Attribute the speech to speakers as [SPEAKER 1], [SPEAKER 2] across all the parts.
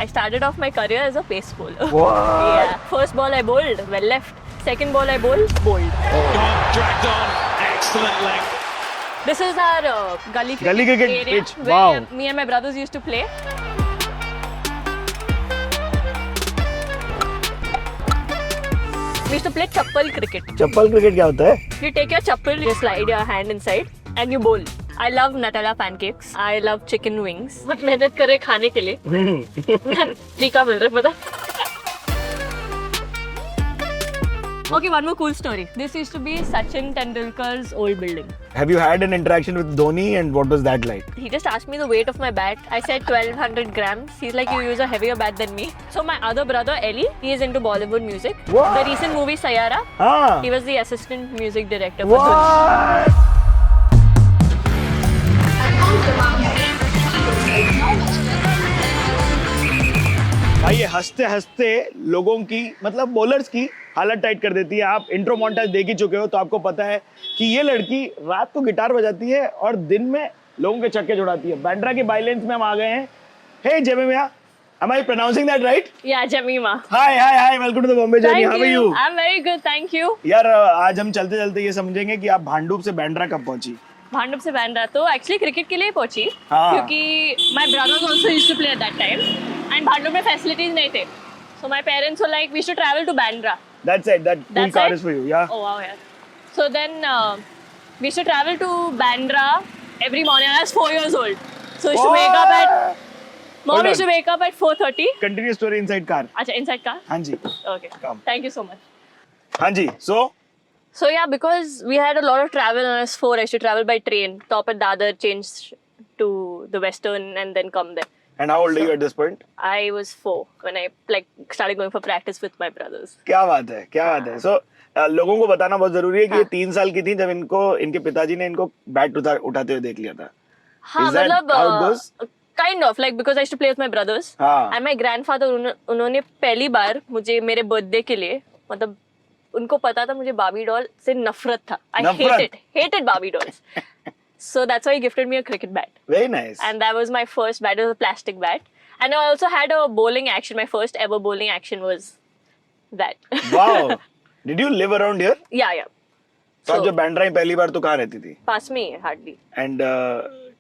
[SPEAKER 1] I started off my career as a pace bowler.
[SPEAKER 2] What?
[SPEAKER 1] Yeah. First ball I bowled, well left. Second ball I bowled, bowled.
[SPEAKER 3] Dragged on, excellent length.
[SPEAKER 1] This is our gully
[SPEAKER 2] cricket
[SPEAKER 1] area
[SPEAKER 2] pitch.
[SPEAKER 1] where
[SPEAKER 2] Wow.
[SPEAKER 1] me and my brothers used to play. We used to play chappal cricket.
[SPEAKER 2] Chappal cricket क्या होता है?
[SPEAKER 1] You take your chappal, you slide your hand inside and you bowl. I love Nutella pancakes. I love chicken wings. बहुत मेहनत करे खाने के लिए. Free का मिल रहा है पता? Okay, one more cool story. This used to be Sachin Tendulkar's old building.
[SPEAKER 2] Have you had an interaction with Dhoni and what was that like?
[SPEAKER 1] He just asked me the weight of my bat. I said 1200 grams. He's like, you use a heavier bat than me. So my other brother, Ellie, he is into Bollywood music.
[SPEAKER 2] What?
[SPEAKER 1] The recent movie Sayara,
[SPEAKER 2] Ah.
[SPEAKER 1] he was the assistant music director for Dhoni.
[SPEAKER 2] What? भाई ये हंसते हंसते लोगों की मतलब bowlers की हालत tight कर देती है। आप इंट्रो मोन्टाज देख ही चुके हो तो आपको पता है कि ये लड़की रात को गिटार बजाती है और दिन में लोगों के छक्के छुड़ाती है। बांद्रा के बाइलेंस में हम आ गए हैं। हे Jemimah, am I pronouncing that right?
[SPEAKER 1] Yeah, Jamima.
[SPEAKER 2] Hi, welcome to the Bombay Journey. How are you?
[SPEAKER 1] I'm very good, thank you.
[SPEAKER 2] यार आज हम चलते चलते ये समझेंगे कि आप भांडुप से बांद्रा कब पहुंची।
[SPEAKER 1] भांडुप से बांद्रा तो एक्चुअली क्रिकेट के लिए पहुंची
[SPEAKER 2] हाँ।
[SPEAKER 1] क्योंकि my brothers also used to play at that time and Bhandup में फैसिलिटीज नहीं थे so my parents were like we should travel to Bandra.
[SPEAKER 2] That's it. That cool
[SPEAKER 1] That's
[SPEAKER 2] car
[SPEAKER 1] it?
[SPEAKER 2] is for you. Yeah.
[SPEAKER 1] Oh wow, yeah. So then we used to travel to Bandra every morning. I was 4 years old. So we used to wake up at
[SPEAKER 2] Hold
[SPEAKER 1] used to
[SPEAKER 2] on.
[SPEAKER 1] wake up at 4:30.
[SPEAKER 2] Continue story inside car.
[SPEAKER 1] Acha, inside car?
[SPEAKER 2] हाँ जी.
[SPEAKER 1] Okay.
[SPEAKER 2] Come.
[SPEAKER 1] Thank you so much.
[SPEAKER 2] हाँ जी.
[SPEAKER 1] So yeah, because we had a lot of travel and I was 4, I used to travel by train, stop at Dadar, change to the Western and then come there.
[SPEAKER 2] And how old are you at this point?
[SPEAKER 1] I was 4 when I started going for practice with my brothers.
[SPEAKER 2] क्या बात है, क्या बात है. So लोगों को बताना बहुत जरूरी है कि ये 3 साल की थी जब इनके पिताजी ने इनको बैट उठाते हुए देख लिया था.
[SPEAKER 1] हाँ,
[SPEAKER 2] Is that
[SPEAKER 1] मतलब
[SPEAKER 2] how it goes?
[SPEAKER 1] kind of like because I used to play with my brothers
[SPEAKER 2] हाँ.
[SPEAKER 1] and my grandfather उन्होंने पहली बार मुझे मेरे बर्थडे के लिए मतलब उनको पता था मुझे बार्बी डॉल से नफरत था. I hated Barbie dolls. So that's why he gifted me a cricket bat.
[SPEAKER 2] Very nice.
[SPEAKER 1] And that was my first bat. It was a plastic bat. And I also had a bowling action. My first ever bowling action was that.
[SPEAKER 2] Wow. Did you live around here?
[SPEAKER 1] Yeah.
[SPEAKER 2] तो आप जब बांद्रा में पहली बार तो कहाँ रहती थी?
[SPEAKER 1] Pass me hardly.
[SPEAKER 2] And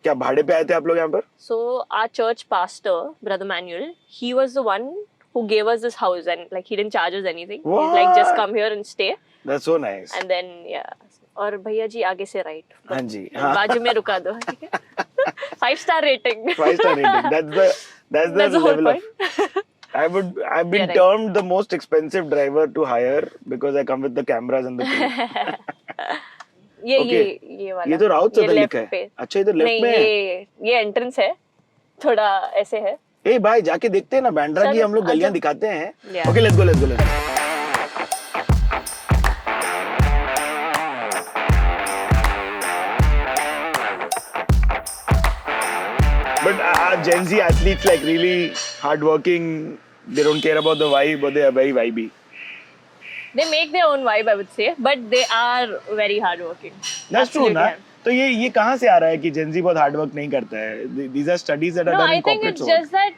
[SPEAKER 2] क्या भाड़े पे आए थे आप लोग यहाँ पर?
[SPEAKER 1] So our church pastor, Brother Manuel, he was the one who gave us this house and like he didn't charge us anything.
[SPEAKER 2] What?
[SPEAKER 1] He's like just come here and stay.
[SPEAKER 2] That's so nice.
[SPEAKER 1] And then yeah. और भैया जी आगे से right.
[SPEAKER 2] हाँ जी. हाँ.
[SPEAKER 1] बाजू में रुका दो. 5-star rating.
[SPEAKER 2] 5-star rating. That's the
[SPEAKER 1] whole
[SPEAKER 2] level
[SPEAKER 1] point.
[SPEAKER 2] of. I've been
[SPEAKER 1] Yeah, right.
[SPEAKER 2] termed the most expensive driver to hire because I come with the cameras and the crew.
[SPEAKER 1] ये
[SPEAKER 2] Okay.
[SPEAKER 1] ये वाला.
[SPEAKER 2] ये तो राउत
[SPEAKER 1] ये
[SPEAKER 2] सदर
[SPEAKER 1] left
[SPEAKER 2] लिखा है.
[SPEAKER 1] पे.
[SPEAKER 2] अच्छा इधर लेफ्ट
[SPEAKER 1] नहीं
[SPEAKER 2] में है.
[SPEAKER 1] ये एंट्रेंस है थोड़ा ऐसे है.
[SPEAKER 2] ए भाई जाके देखते हैं ना बांद्रा की
[SPEAKER 1] चलो,
[SPEAKER 2] हम लोग गलियां
[SPEAKER 1] आजा.
[SPEAKER 2] दिखाते हैं.
[SPEAKER 1] Yeah.
[SPEAKER 2] Okay, let's go. But Gen Z athletes like really hardworking. They don't care about the vibe, but they are very vibey.
[SPEAKER 1] They make their own vibe, I would say, but they are very hardworking.
[SPEAKER 2] That's true,
[SPEAKER 1] Absolutely
[SPEAKER 2] ना?
[SPEAKER 1] are.
[SPEAKER 2] तो ये कहाँ से आ रहा है कि Gen Z बहुत hard work नहीं करता है? These are studies that are
[SPEAKER 1] No,
[SPEAKER 2] done
[SPEAKER 1] I
[SPEAKER 2] in
[SPEAKER 1] think
[SPEAKER 2] corporate
[SPEAKER 1] it's
[SPEAKER 2] world.
[SPEAKER 1] just that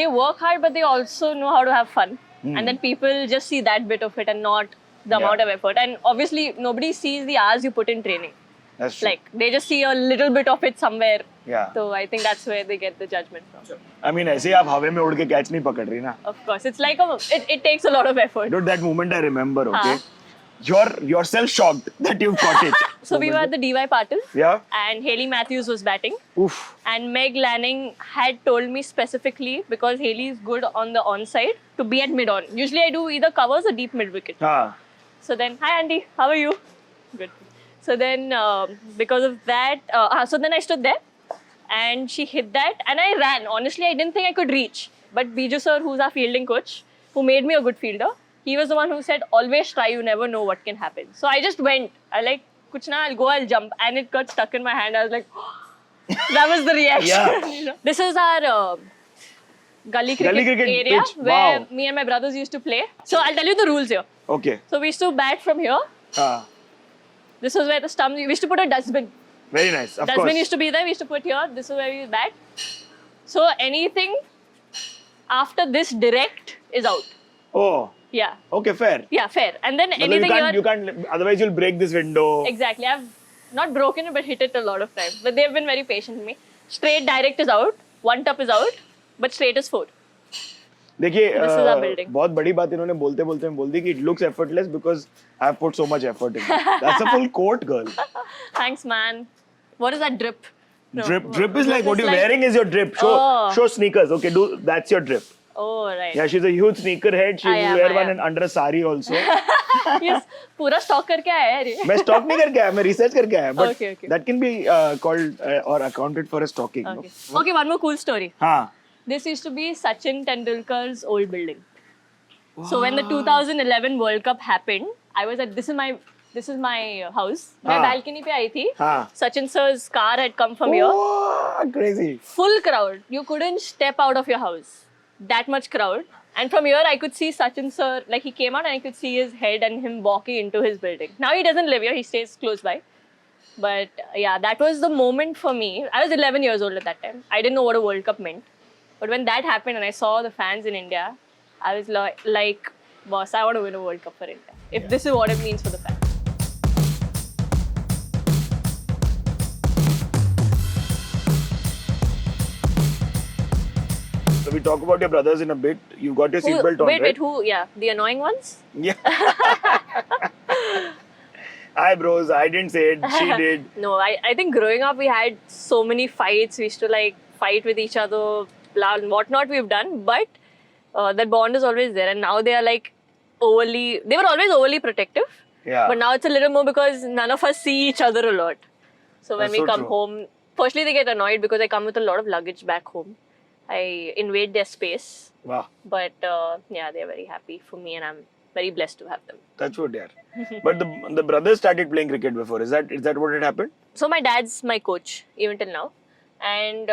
[SPEAKER 1] they work hard, but they also know how to have fun. And then people just see that bit of it and not the amount of effort. And obviously, nobody sees the hours you put in training.
[SPEAKER 2] That's true.
[SPEAKER 1] Like, they just see a little bit of it somewhere.
[SPEAKER 2] Yeah.
[SPEAKER 1] So I think that's where they get the judgment from.
[SPEAKER 2] I mean, ऐसे ही आप हवा में उड़ के catch नहीं पकड़ रही ना.
[SPEAKER 1] Of course, it's like it takes a lot of effort.
[SPEAKER 2] Dude, that moment I remember. Okay,
[SPEAKER 1] हाँ.
[SPEAKER 2] you're yourself shocked that you've caught it.
[SPEAKER 1] So we were at the DY Patil.
[SPEAKER 2] Yeah.
[SPEAKER 1] And Hayley Matthews was batting.
[SPEAKER 2] Oof.
[SPEAKER 1] And Meg Lanning had told me specifically because Hayley is good on the onside to be at mid-on. Usually I do either covers or deep mid-wicket.
[SPEAKER 2] हाँ.
[SPEAKER 1] So then, hi Andy, how are you? Good. So then, because of that, so then I stood there and she hit that and I ran. Honestly, I didn't think I could reach. But Biju sir, who's our fielding coach, who made me a good fielder, he was the one who said, always try, you never know what can happen. So I just went. I like, kuch na, I'll go, I'll jump. And it got stuck in my hand. I was like, that was the reaction.
[SPEAKER 2] Yeah.
[SPEAKER 1] You know? This is our gully cricket area
[SPEAKER 2] pitch.
[SPEAKER 1] where
[SPEAKER 2] Wow.
[SPEAKER 1] me and my brothers used to play. So I'll tell you the rules here.
[SPEAKER 2] Okay.
[SPEAKER 1] So we used to bat from here.
[SPEAKER 2] हाँ.
[SPEAKER 1] This was where the stumps, we used to put a dustbin.
[SPEAKER 2] Very nice. Of
[SPEAKER 1] Dustbin
[SPEAKER 2] course.
[SPEAKER 1] used to be there, we used to put here. This is where we bat. So anything after this direct is out.
[SPEAKER 2] Oh,
[SPEAKER 1] Yeah.
[SPEAKER 2] okay, fair.
[SPEAKER 1] Yeah, fair. And then
[SPEAKER 2] मतलब
[SPEAKER 1] anything
[SPEAKER 2] you can't, otherwise you'll break this window.
[SPEAKER 1] Exactly. I've not broken it, but hit it a lot of times. But they've been very patient with me. Straight direct is out. One top is out. But straight is 4.
[SPEAKER 2] देखिए
[SPEAKER 1] This is our building.
[SPEAKER 2] बहुत बड़ी बात इन्होंने बोलते बोलते में बोल दी कि it looks effortless because I have put so much effort in it. That's a full coat, girl.
[SPEAKER 1] Thanks, man. What is that drip? No.
[SPEAKER 2] Drip is like what you're
[SPEAKER 1] like-
[SPEAKER 2] wearing is your drip. Show sneakers. Okay, that's your drip.
[SPEAKER 1] Oh, right.
[SPEAKER 2] Yeah, she's a huge sneakerhead. She
[SPEAKER 1] I
[SPEAKER 2] will
[SPEAKER 1] am,
[SPEAKER 2] wear
[SPEAKER 1] I
[SPEAKER 2] one
[SPEAKER 1] am.
[SPEAKER 2] and under a sari also.
[SPEAKER 1] Yes. पूरा stock करके आया है ये.
[SPEAKER 2] मैं stock नहीं करके आया, मैं रिसर्च करके आया. But
[SPEAKER 1] Okay, okay.
[SPEAKER 2] that can be called or accounted for as stalking.
[SPEAKER 1] Okay. Okay, one more cool story.
[SPEAKER 2] हाँ.
[SPEAKER 1] This used to be Sachin Tendulkar's old building. So when the 2011 World Cup happened, I was at this is my house. मैं
[SPEAKER 2] हाँ.
[SPEAKER 1] balcony पे आई थी.
[SPEAKER 2] हाँ.
[SPEAKER 1] Sachin sir's car had come from here.
[SPEAKER 2] Oh, crazy.
[SPEAKER 1] Full crowd. You couldn't step out of your house. That much crowd. And from here, I could see Sachin sir, like he came out and I could see his head and him walking into his building. Now he doesn't live here, he stays close by. But yeah, that was the moment for me. I was 11 years old at that time. I didn't know what a World Cup meant. But when that happened and I saw the fans in India, I was like, boss, I want to win a World Cup for India. If this is what it means for the fans.
[SPEAKER 2] So we talk about your brothers in a bit. You got your seatbelt on,
[SPEAKER 1] Wait,
[SPEAKER 2] right?
[SPEAKER 1] who? Yeah, the annoying ones?
[SPEAKER 2] Yeah. Hi, bros. I didn't say it. She did.
[SPEAKER 1] No, I think growing up we had so many fights. We used to like fight with each other, blah, and whatnot we've done. But that bond is always there. And now they are like they were always overly protective.
[SPEAKER 2] Yeah.
[SPEAKER 1] But now it's a little more because none of us see each other a lot. So when
[SPEAKER 2] That's
[SPEAKER 1] we
[SPEAKER 2] so
[SPEAKER 1] come
[SPEAKER 2] true.
[SPEAKER 1] home, firstly they get annoyed because I come with a lot of luggage back home. I invade their space.
[SPEAKER 2] Wow.
[SPEAKER 1] But yeah, they're very happy for me and I'm very blessed to have them.
[SPEAKER 2] That's what, yeah. But the brothers started playing cricket before. Is that what had happened?
[SPEAKER 1] So my dad's my coach even till now, and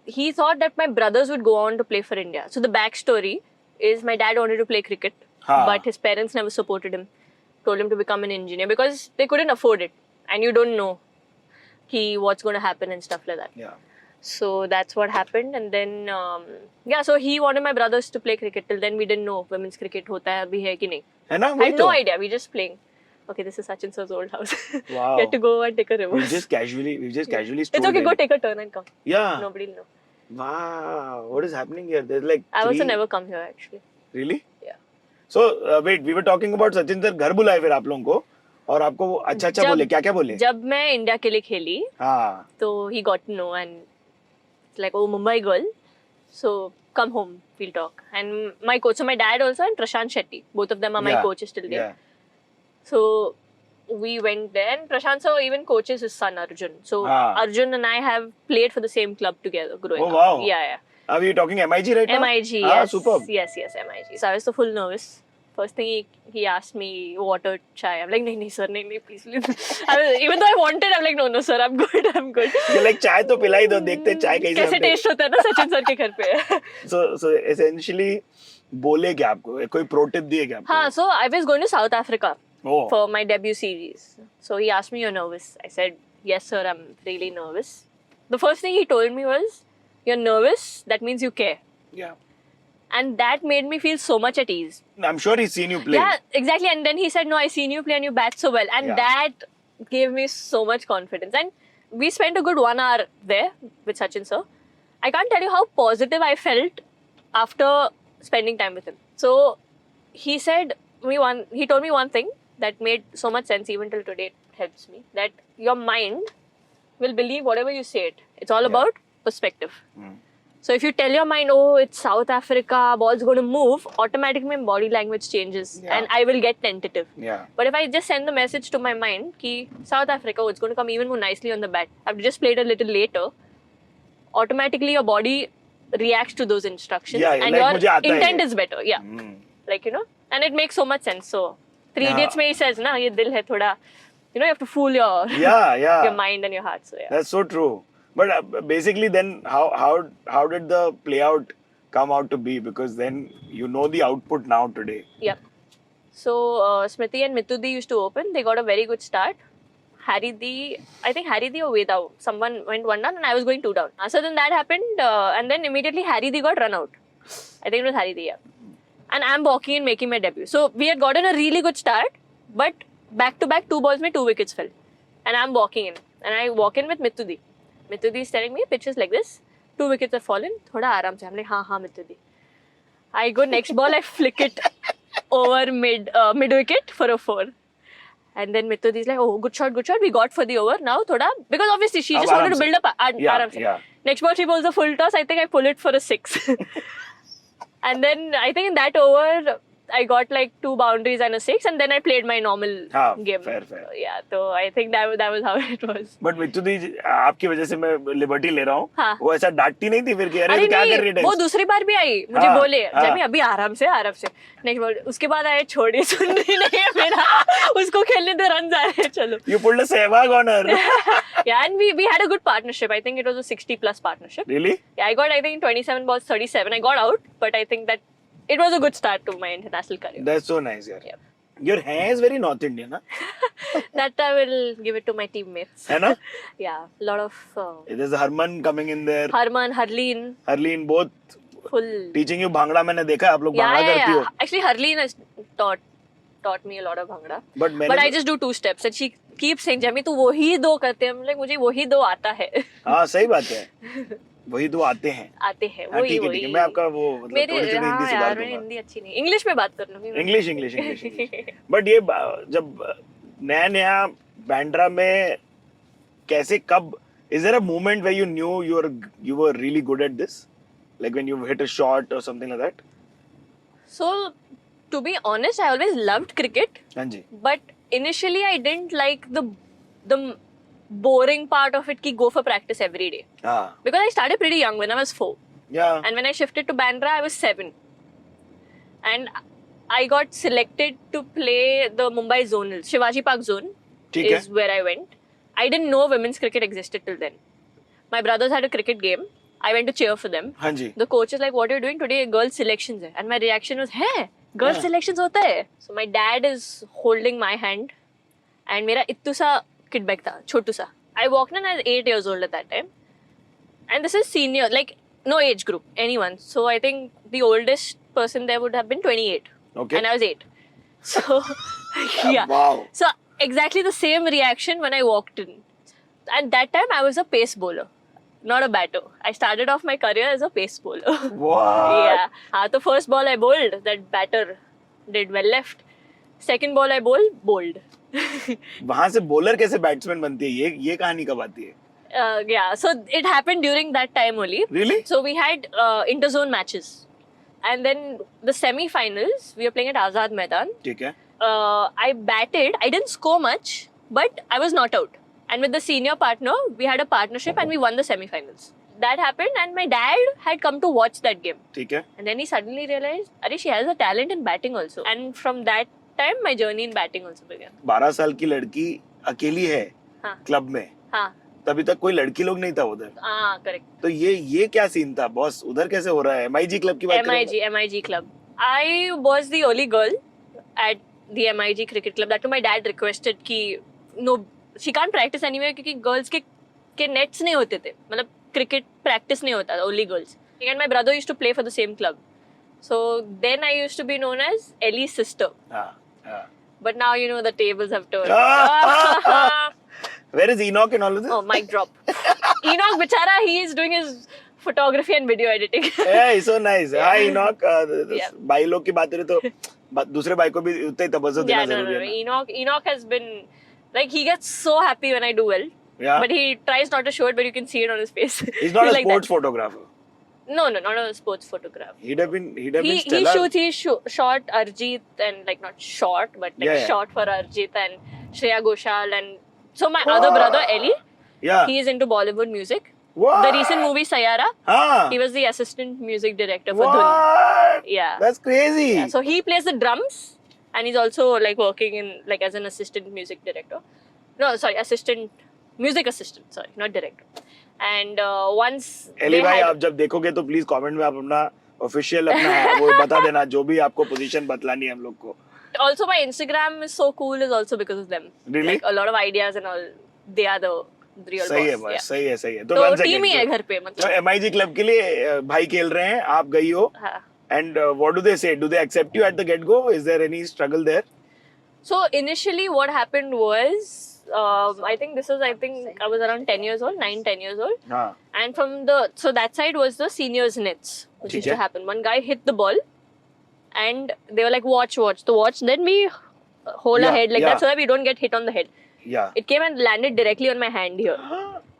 [SPEAKER 1] he thought that my brothers would go on to play for India. So the backstory is my dad wanted to play cricket,
[SPEAKER 2] Ha.
[SPEAKER 1] but his parents never supported him. Told him to become an engineer because they couldn't afford it, and you don't know what's going to happen and stuff like that.
[SPEAKER 2] Yeah.
[SPEAKER 1] So that's what happened, and then so he wanted my brothers to play cricket. Till then we didn't know women's cricket hota hai abhi hai ki nahi.
[SPEAKER 2] है ना?
[SPEAKER 1] I
[SPEAKER 2] वही
[SPEAKER 1] had
[SPEAKER 2] तो.
[SPEAKER 1] no idea. We just playing. Okay, this is Sachin sir's old house.
[SPEAKER 2] Wow.
[SPEAKER 1] You have to go and take a
[SPEAKER 2] We
[SPEAKER 1] reverse.
[SPEAKER 2] just casually
[SPEAKER 1] It's
[SPEAKER 2] strolled
[SPEAKER 1] okay,
[SPEAKER 2] in.
[SPEAKER 1] go take a turn and come.
[SPEAKER 2] Yeah.
[SPEAKER 1] Nobody will know.
[SPEAKER 2] Wow. What is happening here? There's like
[SPEAKER 1] I also
[SPEAKER 2] three-
[SPEAKER 1] never come here actually.
[SPEAKER 2] Really?
[SPEAKER 1] Yeah.
[SPEAKER 2] So wait, we were talking about Sachin sir घर बुलाए फिर आप लोगों को और आपको वो अच्छा
[SPEAKER 1] जब-
[SPEAKER 2] बोले क्या बोले?
[SPEAKER 1] जब मैं इंडिया के लिए खेली
[SPEAKER 2] हाँ.
[SPEAKER 1] तो he got to know and it's like, oh, Mumbai girl, so come home, we'll talk. And my coach, so my dad also and Prashant Shetty, both of them are my
[SPEAKER 2] Yeah.
[SPEAKER 1] coaches till there.
[SPEAKER 2] Yeah.
[SPEAKER 1] So we went there and Prashant sir even coaches his son Arjun. So
[SPEAKER 2] Ah.
[SPEAKER 1] Arjun and I have played for the same club together growing
[SPEAKER 2] Oh,
[SPEAKER 1] up.
[SPEAKER 2] wow.
[SPEAKER 1] Yeah.
[SPEAKER 2] Are we talking MIG right now?
[SPEAKER 1] MIG,
[SPEAKER 2] Ah,
[SPEAKER 1] yes.
[SPEAKER 2] superb.
[SPEAKER 1] Yes, MIG. So I was so full nervous. First thing he asked me water, chai. I'm like, no, sir, no, please. Even though I wanted, I'm like, no, sir, I'm good.
[SPEAKER 2] You're like चाय तो पिला ही दो देखते चाय कैसे
[SPEAKER 1] कैसे
[SPEAKER 2] बनते हैं.
[SPEAKER 1] टेस्ट होता है ना सचिन सर के घर पे.
[SPEAKER 2] So essentially बोले क्या आपको कोई pro tip दिए क्या आपको?
[SPEAKER 1] हाँ, so I was going to South Africa
[SPEAKER 2] Oh.
[SPEAKER 1] for my debut series. So he asked me, you're nervous? I said, yes, sir, I'm really nervous. The first thing he told me was, you're nervous, that means you care.
[SPEAKER 2] Yeah.
[SPEAKER 1] And that made me feel so much at ease.
[SPEAKER 2] I'm sure he's seen you play.
[SPEAKER 1] Yeah, exactly. And then he said, no, I seen you play and you bat so well. And
[SPEAKER 2] Yeah.
[SPEAKER 1] that gave me so much confidence. And we spent a good 1 hour there with Sachin sir. I can't tell you how positive I felt after spending time with him. So he said he told me one thing that made so much sense even till today. It helps me. That your mind will believe whatever you say it. It's all
[SPEAKER 2] Yeah.
[SPEAKER 1] about perspective.
[SPEAKER 2] Hmm.
[SPEAKER 1] So if you tell your mind, oh, it's South Africa, ball's going to move, automatically my body language changes
[SPEAKER 2] Yeah.
[SPEAKER 1] and I will get tentative.
[SPEAKER 2] Yeah.
[SPEAKER 1] But if I just send the message to my mind, ki South Africa, oh, it's going to come even more nicely on the bat. I've just played a little later. Automatically your body reacts to those instructions
[SPEAKER 2] Yeah,
[SPEAKER 1] and
[SPEAKER 2] like
[SPEAKER 1] your
[SPEAKER 2] मुझे आता है
[SPEAKER 1] intent
[SPEAKER 2] ये.
[SPEAKER 1] is better. Yeah.
[SPEAKER 2] Hmm.
[SPEAKER 1] Like, and it makes so much sense. So, Three
[SPEAKER 2] Yeah.
[SPEAKER 1] Idiots mein he says, na, ye dil hai thoda, you have to fool your
[SPEAKER 2] Yeah.
[SPEAKER 1] your mind and your heart. So, yeah.
[SPEAKER 2] That's so true. But basically, then how did the play out come out to be? Because then you know the output now today.
[SPEAKER 1] Yep. So Smriti and Mitudi used to open. They got a very good start. I think Harry D or Vedao, someone went 1 down and I was going 2 down. So then that happened and then immediately Harry D got run out. I think it was Hari Diya. And I'm walking in making my debut. So we had gotten a really good start, but back to back 2 balls mein 2 wickets fell. And I'm walking in. And I walk in with Mitudi. Mitudi is telling me pitch is like this. 2 wickets have fallen. Thoda aaram se. I'm like, हाँ Mitudi. I go next ball, I flick it over mid wicket for a 4. And then Mitudi is like, oh, good shot. We got for the over. Now, thoda, because obviously she just wanted to build up aaram se.
[SPEAKER 2] Yeah.
[SPEAKER 1] Next ball, she bowls a full toss. I think I pull it for a 6. And then I think in that over, I got like 2 boundaries and a 6, and then I played my normal game.
[SPEAKER 2] Fair.
[SPEAKER 1] Yeah, so I think that was how it was.
[SPEAKER 2] But Mittudi आपकी वजह से मैं liberty ले रहा हूँ.
[SPEAKER 1] हाँ.
[SPEAKER 2] वो ऐसा डांटती नहीं थी फिर कि अरे
[SPEAKER 1] अरे
[SPEAKER 2] तू क्या कर रही
[SPEAKER 1] नहीं,
[SPEAKER 2] है?
[SPEAKER 1] वो दूसरी बार भी आई, मुझे
[SPEAKER 2] हाँ,
[SPEAKER 1] बोले
[SPEAKER 2] हाँ.
[SPEAKER 1] जब अभी आराम से नेक्स्ट बॉल. उसके बाद आए छोड़ी सुन रही नहीं है मेरा. उसको खेलने दो, रन आ रहे हैं, चलो.
[SPEAKER 2] You pulled a Sehwag on her.
[SPEAKER 1] Yeah, and we had a good partnership. I think it was a 60+ partnership.
[SPEAKER 2] Really?
[SPEAKER 1] Yeah, I got I think 27 balls 37. I got out, but I think that it was a good start to my international career.
[SPEAKER 2] That's so nice, yaar.
[SPEAKER 1] Yeah.
[SPEAKER 2] Your hair is very North Indian, ना?
[SPEAKER 1] That I will give it to my teammates.
[SPEAKER 2] है ना?
[SPEAKER 1] Yeah, a lot of
[SPEAKER 2] There's Harman coming in there.
[SPEAKER 1] Harman, Harleen,
[SPEAKER 2] Harleen both
[SPEAKER 1] full.
[SPEAKER 2] teaching you bhangra. मैंने देखा है आप लोग भांगड़ा करती हो.
[SPEAKER 1] Actually, Harleen has taught me a lot of bhangra.
[SPEAKER 2] But
[SPEAKER 1] I just do 2 steps, and she keeps saying, "Jami, तू वही 2 करते हैं." I'm like, मुझे वही 2 आता है.
[SPEAKER 2] हाँ सही बात है. वही 2 आते हैं.
[SPEAKER 1] आते हैं.
[SPEAKER 2] हाँ, ठीक है. मैं आपका वो मतलब
[SPEAKER 1] मेरी
[SPEAKER 2] थोड़ी सी हिंदी सुधार
[SPEAKER 1] यार,
[SPEAKER 2] दूंगा.
[SPEAKER 1] हिंदी अच्छी नहीं. इंग्लिश में बात कर लूंगी.
[SPEAKER 2] इंग्लिश. बट ये जब नया बैंड्रा में कैसे कब is there a moment where you knew you were really good at this, like when you hit a shot or something like that?
[SPEAKER 1] So, to be honest, I always loved cricket,
[SPEAKER 2] हाँ जी.
[SPEAKER 1] but initially I didn't like the boring part of it ki go for practice every day,
[SPEAKER 2] हाँ.
[SPEAKER 1] because I started pretty young when I was 4,
[SPEAKER 2] Yeah.
[SPEAKER 1] and when I shifted to Bandra I was 7, and I got selected to play the Mumbai zonal. Shivaji Park zone
[SPEAKER 2] ठीक है.
[SPEAKER 1] is where I went. I didn't know women's cricket existed till then. My brothers had a cricket game. I went to cheer for them.
[SPEAKER 2] हाँ जी.
[SPEAKER 1] The coach is like, what are you doing today? Girls selections hai. And my reaction was, hey, girls selections hota hai. So my dad is holding my hand, and मेरा इत्तू सा kid bag था, छोटू सा. I walked in, I was 8 years old at that time. And this is senior, like no age group, anyone. So I think the oldest person there would have been 28.
[SPEAKER 2] Okay.
[SPEAKER 1] And I was 8. So, yeah.
[SPEAKER 2] Wow.
[SPEAKER 1] So exactly the same reaction when I walked in. At that time, I was a pace bowler, not a batter. I started off my career as a pace bowler.
[SPEAKER 2] What?
[SPEAKER 1] Yeah. The first ball I bowled, that batter did well left. Second ball I bowled.
[SPEAKER 2] वहाँ से bowler कैसे batsman बनती है? ये कहानी कब आती है?
[SPEAKER 1] Yeah, so it happened during that time only.
[SPEAKER 2] Really?
[SPEAKER 1] So we had interzone matches. And then the semi-finals, we were playing at Azad Maidan.
[SPEAKER 2] ठीक है.
[SPEAKER 1] I batted. I didn't score much, but I was not out. And with the senior partner, we had a partnership and we won the semi-finals. That happened, and my dad had come to watch that game.
[SPEAKER 2] ठीक है.
[SPEAKER 1] And then he suddenly realized, Arey, she has a talent in batting also. And from that time, my journey in batting also began.
[SPEAKER 2] 12 साल की लड़की अकेली है
[SPEAKER 1] हाँ.
[SPEAKER 2] Club में.
[SPEAKER 1] हाँ.
[SPEAKER 2] तभी तक कोई लड़की लोग नहीं था उधर.
[SPEAKER 1] हाँ, correct.
[SPEAKER 2] तो ये क्या सीन था बॉस? उधर कैसे हो रहा है? MIG क्लब की बात करें?
[SPEAKER 1] MIG club. I was the only girl at the MIG cricket club. That too, my dad requested कि no, she can't practice anywhere क्योंकि girls के nets नहीं होते थे. मतलब cricket practice नहीं होता था, only girls. And my brother used to play for the same club. So then I used to be known as Ellie's sister.
[SPEAKER 2] हाँ.
[SPEAKER 1] But now you know the tables have turned.
[SPEAKER 2] Where is Enoch and all of this?
[SPEAKER 1] Oh, mic drop. Enoch, bichara, he is doing his photography and video editing.
[SPEAKER 2] Yeah, so nice. Hi Enoch.
[SPEAKER 1] Yeah.
[SPEAKER 2] भाई लोग की बात करें तो दूसरे भाई को भी उतना ही तवज्जो देना जरूरी है ना.
[SPEAKER 1] Enoch has been, like, he gets so happy when I do well.
[SPEAKER 2] Yeah.
[SPEAKER 1] But he tries not to show it, but you can see it on his face.
[SPEAKER 2] He's not a
[SPEAKER 1] like
[SPEAKER 2] sports
[SPEAKER 1] that.
[SPEAKER 2] photographer.
[SPEAKER 1] No, not a sports photographer.
[SPEAKER 2] He'd have been
[SPEAKER 1] He
[SPEAKER 2] stellar.
[SPEAKER 1] shot Arjit and, like, not short, but like
[SPEAKER 2] Yeah.
[SPEAKER 1] shot for Arjit and Shreya Ghoshal. And so my other brother, Ellie,
[SPEAKER 2] Yeah.
[SPEAKER 1] he is into Bollywood music.
[SPEAKER 2] What?
[SPEAKER 1] The recent movie Sayara,
[SPEAKER 2] हाँ.
[SPEAKER 1] he was the assistant music director for Dhun.
[SPEAKER 2] What?
[SPEAKER 1] Yeah.
[SPEAKER 2] That's crazy.
[SPEAKER 1] Yeah, so he plays the drums, and he's also like working in like as an assistant music director. No, sorry, music assistant. Sorry, not director. And once
[SPEAKER 2] एली
[SPEAKER 1] they
[SPEAKER 2] भाई
[SPEAKER 1] had,
[SPEAKER 2] आप जब देखोगे तो please comment में आप अपना official अपना वो बता देना जो भी आपको पोजीशन बतलानी है हम लोग को.
[SPEAKER 1] also my Instagram is so cool is also because of them.
[SPEAKER 2] Really?
[SPEAKER 1] Like a lot of ideas and all. They are the real
[SPEAKER 2] सही है
[SPEAKER 1] boss.
[SPEAKER 2] बस,
[SPEAKER 1] Yeah.
[SPEAKER 2] सही है, सही है.
[SPEAKER 1] तो
[SPEAKER 2] one
[SPEAKER 1] टीम ही है
[SPEAKER 2] second,
[SPEAKER 1] घर पे
[SPEAKER 2] तो
[SPEAKER 1] मतलब.
[SPEAKER 2] MIG क्लब के लिए भाई खेल रहे हैं, आप गई हो,
[SPEAKER 1] हाँ.
[SPEAKER 2] and what do they say? Do they accept you at the get go? Is there any struggle there?
[SPEAKER 1] So initially what happened was, I think I was around 10 years old, 9-10 years old.
[SPEAKER 2] हाँ.
[SPEAKER 1] And so that side was the seniors nets, which used
[SPEAKER 2] ठीक
[SPEAKER 1] to
[SPEAKER 2] है.
[SPEAKER 1] happen. One guy hit the ball and they were like, watch. So watch, then we hold
[SPEAKER 2] Yeah,
[SPEAKER 1] our head like
[SPEAKER 2] yeah.
[SPEAKER 1] that so that we don't get hit on the head.
[SPEAKER 2] Yeah.
[SPEAKER 1] It came and landed directly on my hand here.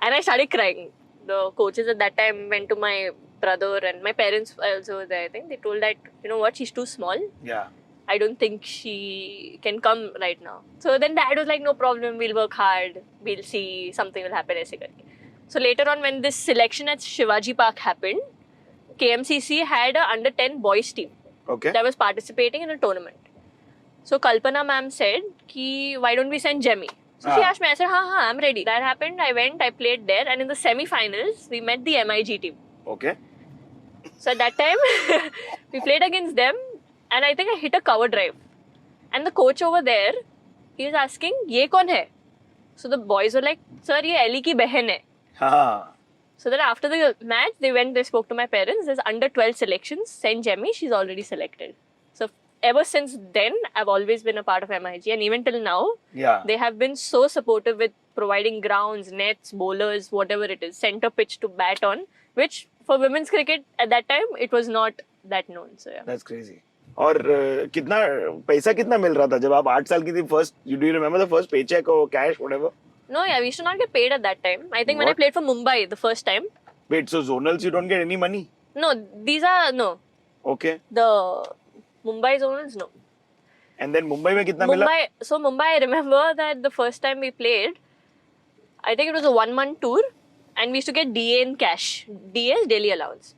[SPEAKER 1] And I started crying. The coaches at that time went to my brother and my parents also were there. I think they told that, you know what, she's too small.
[SPEAKER 2] Yeah.
[SPEAKER 1] I don't think she can come right now. So then dad was like, no problem, we'll work hard. We'll see, something will happen. ऐसे करके. So later on when this selection at Shivaji Park happened, KMCC had a under 10 boys team
[SPEAKER 2] Okay.
[SPEAKER 1] that was participating in a tournament. So Kalpana ma'am said, ki, why don't we send Jemmy? So she asked me, I said, हाँ, I'm ready. That happened, I went, I played there, and in the semi-finals, we met the MIG team.
[SPEAKER 2] Okay.
[SPEAKER 1] So at that time, we played against them, and I think I hit a cover drive. And the coach over there, he was asking, ye kaun hai? So the boys were like, sir, ye Ellie ki behan hai.
[SPEAKER 2] हाँ.
[SPEAKER 1] So then after the match, they spoke to my parents. There's under 12 selections. Send Jemmy, she's already selected. So ever since then, I've always been a part of MIG. And even till now,
[SPEAKER 2] Yeah.
[SPEAKER 1] they have been so supportive with providing grounds, nets, bowlers, whatever it is, center pitch to bat on, which for women's cricket at that time, it was not that known. So yeah.
[SPEAKER 2] That's crazy. और कितना पैसा कितना मिल रहा था जब आप 8 साल की थी first you do remember the first paycheck और cash whatever
[SPEAKER 1] No, yeah, we used to not get paid at that time. I think when I
[SPEAKER 2] What?
[SPEAKER 1] played for Mumbai the first time.
[SPEAKER 2] Wait so zonals you don't get any money
[SPEAKER 1] No, these are, no.
[SPEAKER 2] okay
[SPEAKER 1] The Mumbai zonals, no.
[SPEAKER 2] and then Mumbai में कितना मिला
[SPEAKER 1] Mumbai, I remember that the first time we played, I think it was a 1-month tour and we used to get DA in cash. DA is daily allowance.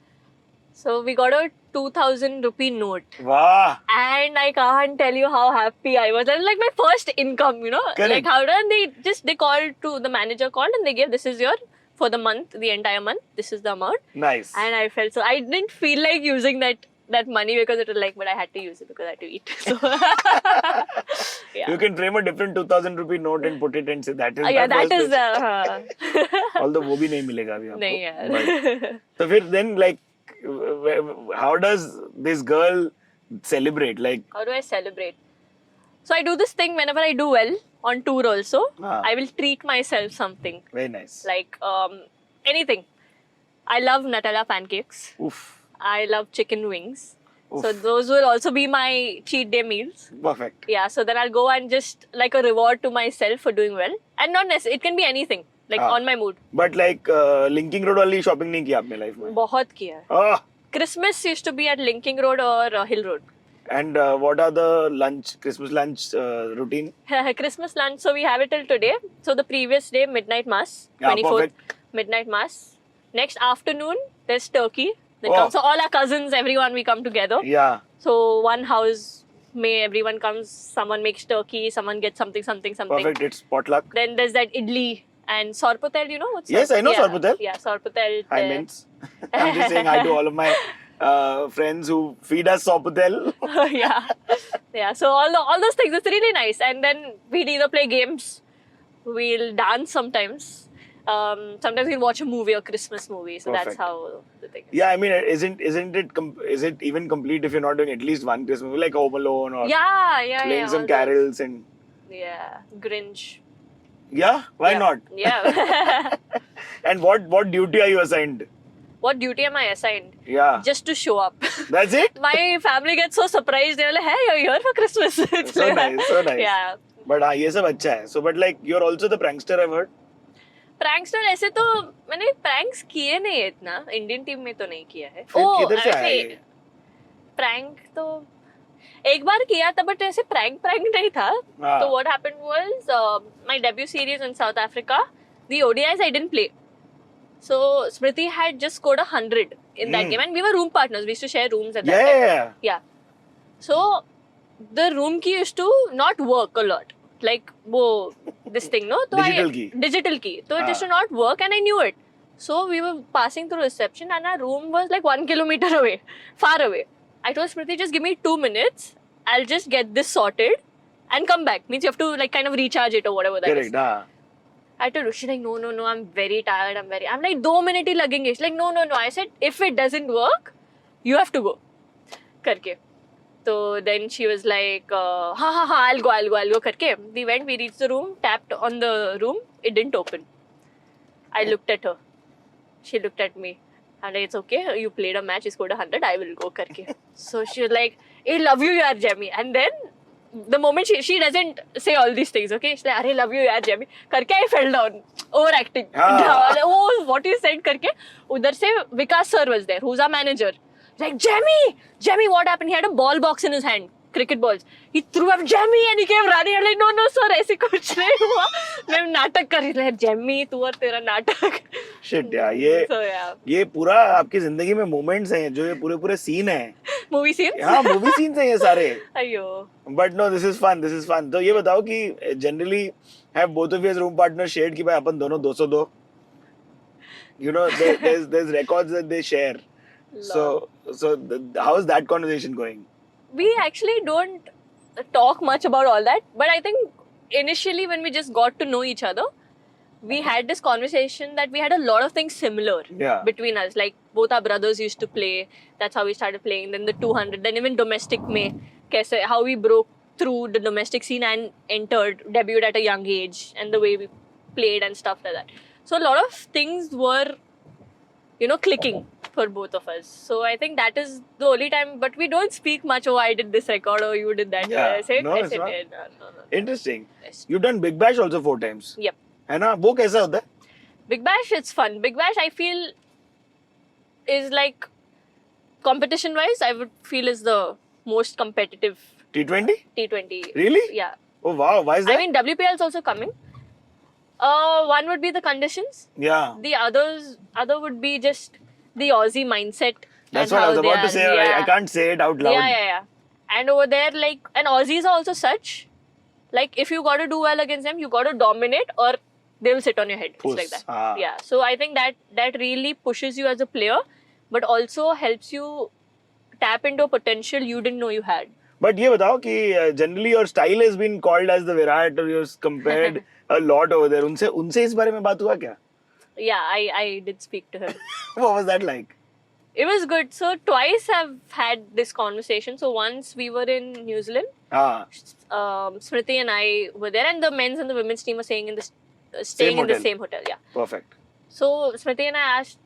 [SPEAKER 1] So we got a 2,000 rupee note.
[SPEAKER 2] वाह
[SPEAKER 1] And I can't tell you how happy I was. That was like my first income, you know.
[SPEAKER 2] Correct.
[SPEAKER 1] Like how did they called to, the manager called and they gave, this is your, for the month, the entire month, this is the amount.
[SPEAKER 2] nice
[SPEAKER 1] And I felt so, I didn't feel like using that money because it was like, but I had to use it because I had to eat. So, yeah.
[SPEAKER 2] you can frame a different 2,000 rupee note and put it and say that is
[SPEAKER 1] Yeah,
[SPEAKER 2] my
[SPEAKER 1] that
[SPEAKER 2] first
[SPEAKER 1] is,
[SPEAKER 2] paycheck. Although वो भी नहीं मिलेगा अभी आपको
[SPEAKER 1] नहीं यार.
[SPEAKER 2] But- तो फिर then like how does this girl celebrate like
[SPEAKER 1] How do I celebrate? So I do this thing whenever I do well on tour also.
[SPEAKER 2] Ah.
[SPEAKER 1] I will treat myself something.
[SPEAKER 2] very nice
[SPEAKER 1] Like anything. I love Nutella pancakes.
[SPEAKER 2] oof
[SPEAKER 1] I love chicken wings. So
[SPEAKER 2] Oof.
[SPEAKER 1] those will also be my cheat day meals.
[SPEAKER 2] perfect
[SPEAKER 1] Yeah, so then I'll go and just like a reward to myself for doing well. And not necessarily, it can be anything. Like
[SPEAKER 2] Ah.
[SPEAKER 1] on my mood.
[SPEAKER 2] but like linking road वाली shopping नहीं की आपने life में
[SPEAKER 1] बहुत किया है.
[SPEAKER 2] ah
[SPEAKER 1] Christmas used to be at Linking Road or Hill Road.
[SPEAKER 2] and what are the Christmas lunch routine
[SPEAKER 1] Christmas lunch, so we have it till today. So the previous day, midnight mass,
[SPEAKER 2] Yeah,
[SPEAKER 1] 24th,
[SPEAKER 2] perfect.
[SPEAKER 1] midnight mass. Next afternoon, there's turkey. Then
[SPEAKER 2] Oh.
[SPEAKER 1] comes, so all our cousins, everyone, we come together.
[SPEAKER 2] yeah
[SPEAKER 1] So one house, everyone comes, someone makes turkey, someone gets something.
[SPEAKER 2] perfect it's potluck
[SPEAKER 1] Then there's that idli and sorpotel, you know what's
[SPEAKER 2] Yes, I know
[SPEAKER 1] yeah,
[SPEAKER 2] sorpotel.
[SPEAKER 1] Yeah, sorpotel.
[SPEAKER 2] hi mints I'm just saying hi to all of my friends who feed us sopatel
[SPEAKER 1] yeah. So all those things, it's really nice. And then we'd either play games, we'll dance sometimes. Sometimes we'll watch a movie, a Christmas movie. So
[SPEAKER 2] Perfect.
[SPEAKER 1] that's how the thing is.
[SPEAKER 2] yeah I mean is it even complete if you're not doing at least one Christmas movie like Home Alone or
[SPEAKER 1] Yeah.
[SPEAKER 2] playing some
[SPEAKER 1] all those.
[SPEAKER 2] carols and
[SPEAKER 1] Yeah, Grinch.
[SPEAKER 2] yeah why
[SPEAKER 1] Yeah.
[SPEAKER 2] not
[SPEAKER 1] Yeah.
[SPEAKER 2] and what duty are you assigned
[SPEAKER 1] What duty am I assigned?
[SPEAKER 2] yeah
[SPEAKER 1] Just to show up.
[SPEAKER 2] that's it
[SPEAKER 1] My family gets so surprised. They're like, hey, you're here for Christmas. It's
[SPEAKER 2] so
[SPEAKER 1] like-
[SPEAKER 2] nice
[SPEAKER 1] Yeah.
[SPEAKER 2] but हाँ ये सब अच्छा है so but like you're also the prankster I've heard
[SPEAKER 1] prankster ऐसे तो मैंने pranks किए नहीं है इतना इंडियन टीम में तो नहीं किया है
[SPEAKER 2] फिर किधर से आया ये?
[SPEAKER 1] प्रैंक तो एक बार किया था बट ऐसे प्रैंक नहीं था
[SPEAKER 2] हाँ.
[SPEAKER 1] तो what happened was my debut series in south Africa the ODIs I didn't play so Smriti had just scored 100 in that game and we were room partners, we used to share rooms at that time. Yeah. So the room key used to not work a lot. Like वो this thing, no? तो digital key. So it used to not work and I knew it. So we were passing through reception and our room was like 1 kilometer away, far away. I told Smriti, just give me 2 minutes. I'll just get this sorted and come back. Means you have to like kind of recharge it or whatever that is.
[SPEAKER 2] Correct.
[SPEAKER 1] I told her, she's like, no, I'm very tired. I'm like, 2 minutes ही लगेंगे. She's like, no. I said, if it doesn't work, you have to go. करके. So then she was like, ha, I'll go. करके. We went, we reached the room, tapped on the room, it didn't open. I looked at her. She looked at me. I'm like, it's okay, you played a match, you scored 100, I will go करके. So she was like, I love you yaar Jamie. And then the moment she doesn't say all these things, okay? She's like, I love you yaar Jamie. करके I fell down. Overacting. Oh, what you said करके. उधर से Vikas sir was there, who's our manager. Like, Jamie, what happened? He had a ball box in his hand, cricket balls. He threw up Jamie and he came running. I'm like, no, sir, ऐसे कुछ नहीं हुआ. मैं नाटक कर रही थी. Jamie, तू और तेरा नाटक.
[SPEAKER 2] Shit, yeah,
[SPEAKER 1] So, yeah.
[SPEAKER 2] ये पूरा आपकी जिंदगी में मोमेंट्स हैं जो ये पूरे सीन हैं.
[SPEAKER 1] Movie scenes?
[SPEAKER 2] हाँ, मूवी सीन्स हैं ये सारे.
[SPEAKER 1] अयो.
[SPEAKER 2] But no, this is fun. तो ये बताओ कि generally have both of you as room partners shared कि भाई अपन दोनों 202. You know, there's records that they share. So how is that conversation going?
[SPEAKER 1] We actually don't talk much about all that, but I think initially when we just got to know each other, we had this conversation that we had a lot of things similar between us. Like both our brothers used to play. That's how we started playing. Then the 200. Then even domestic में कैसे how we broke through the domestic scene and debuted at a young age, and the way we played and stuff like that. So a lot of things were, clicking for both of us. So I think that is the only time. But we don't speak much. Oh, I did this record. Oh, you did that.
[SPEAKER 2] Yeah.
[SPEAKER 1] I said,
[SPEAKER 2] No. Interesting. You've done Big Bash also 4 times.
[SPEAKER 1] Yep.
[SPEAKER 2] है ना? वो कैसा होता है?
[SPEAKER 1] Big Bash, it's fun. Big Bash, I feel, is like, competition-wise, I would feel is the most competitive
[SPEAKER 2] T20?
[SPEAKER 1] T20.
[SPEAKER 2] Really?
[SPEAKER 1] Yeah.
[SPEAKER 2] Oh wow, why is that?
[SPEAKER 1] I mean, WPL is also coming. One would be the conditions.
[SPEAKER 2] Yeah.
[SPEAKER 1] The other would be just the Aussie mindset.
[SPEAKER 2] That's
[SPEAKER 1] and
[SPEAKER 2] what I was
[SPEAKER 1] how they
[SPEAKER 2] about to
[SPEAKER 1] are.
[SPEAKER 2] say.
[SPEAKER 1] Yeah.
[SPEAKER 2] I can't say it out loud.
[SPEAKER 1] Yeah. And over there, and Aussies are also such, if you got to do well against them, you got to dominate or they will sit on your head. It's like that. Yeah. So I think that really pushes you as a player, but also helps you tap into a potential you didn't know you had.
[SPEAKER 2] But ये बताओ कि generally your style has been called as the Virat, or you're compared a lot over there. उनसे इस बारे में बात हुआ क्या?
[SPEAKER 1] Yeah, I did speak to him.
[SPEAKER 2] What was that like?
[SPEAKER 1] It was good. So twice I've had this conversation. So once we were in New Zealand, Smriti and I were there, and the men's and the women's team were staying in the same hotel. Yeah.
[SPEAKER 2] Perfect.
[SPEAKER 1] So Smriti and I asked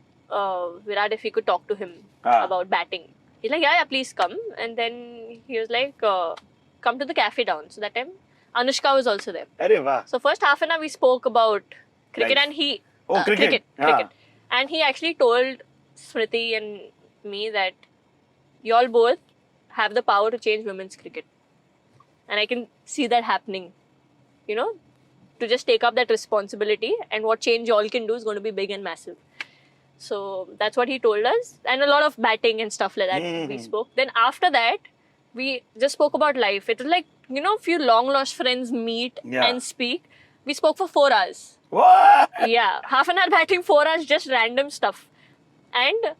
[SPEAKER 1] Virat if he could talk to him about batting. He's like, yeah, please come. And then he was like, come to the cafe down. So that time, Anushka was also there.
[SPEAKER 2] अरे वाह.
[SPEAKER 1] So first half an hour we spoke about cricket,
[SPEAKER 2] Life.
[SPEAKER 1] and he
[SPEAKER 2] cricket.
[SPEAKER 1] cricket, and he actually told Smriti and me that you all both have the power to change women's cricket, and I can see that happening. To just take up that responsibility, and what change you all can do is going to be big and massive. So that's what he told us, and a lot of batting and stuff like that we spoke. Then after that, we just spoke about life. It was like, few long lost friends meet and speak. We spoke for 4 hours.
[SPEAKER 2] What?
[SPEAKER 1] Yeah, half an hour batting, 4 hours, just random stuff. And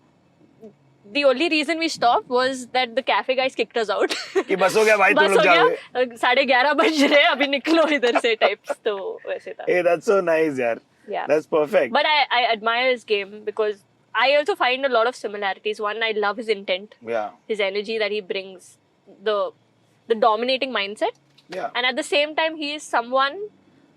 [SPEAKER 1] the only reason we stopped was that the cafe guys kicked us out.
[SPEAKER 2] कि बस हो गया भाई तुम
[SPEAKER 1] बस
[SPEAKER 2] लोग
[SPEAKER 1] हो
[SPEAKER 2] जाओगे.
[SPEAKER 1] गया, 11:30 बज रहे, अभी निकलो इधर से types. तो वैसे था.
[SPEAKER 2] Hey, that's so nice, yaar.
[SPEAKER 1] Yeah.
[SPEAKER 2] That's perfect.
[SPEAKER 1] But I admire his game because I also find a lot of similarities. One, I love his intent,
[SPEAKER 2] Yeah.
[SPEAKER 1] his energy that he brings, the dominating mindset.
[SPEAKER 2] Yeah.
[SPEAKER 1] And at the same time, he is someone